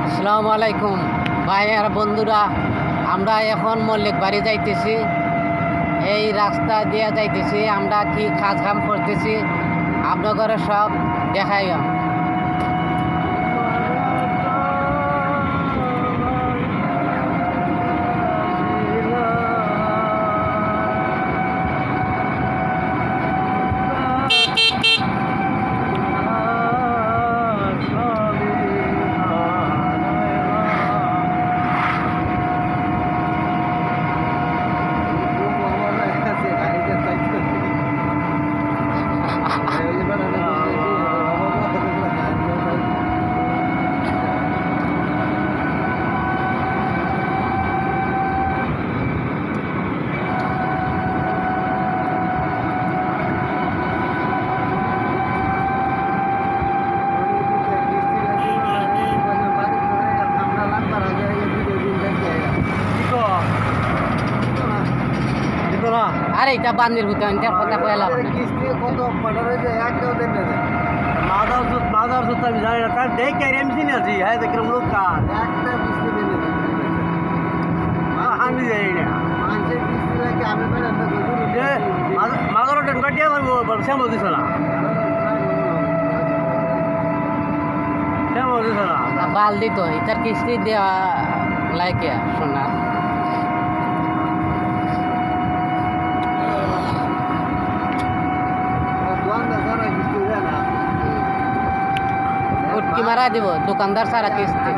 আসসালামু আলাইকুম ভাই আর বন্ধুরা, আমরা এখন মল্লিক বাড়ি যাইতেছি। এই রাস্তা দিয়ে যাইতেছি, আমরা কি কাজ কাম করতেছি আপনাদের সব দেখাইলাম। আরে এটা বান্দির ভিতরে কথা কইলাম কত পাঠার হয়েছে একটাও দেন না মাদার সুত আমি জানি না তার দেখ এমসি না জি হ্যাঁ দেখলাম লোক কার একটা কিস্তি দেন আমি জানি না মানুষের কিস্তি লাগে আমি বেড়া মাদার টেন কাটিয়ে পারবো শ্যাম দিছ না শ্যাম দিছ না বাল দিত এটার কিস্তি দেওয়া লাইকে শোনা উটকি মারা দিব দোকানদার সারা কিস্তি।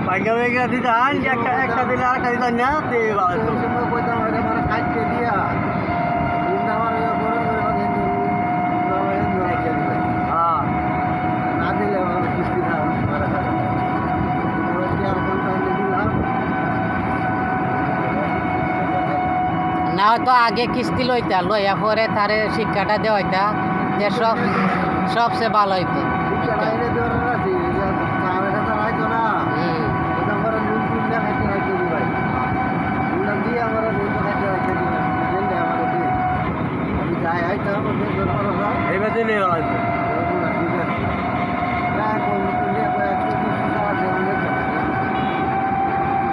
Pagawai di dahan, একটা দিলে আরেকটা দিলে না তে সময় কইতাম এটা মানে কাটতে দিয়া দিনটা আমার বড় হ্যাঁ না দিলে আমার কিস্তি না না হয়তো আগে কিস্তি লইতা লইয়া পরে তারে শিক্ষাটা দেওয়াইতা যে সবচেয়ে ভালো হইতো। এই বাজে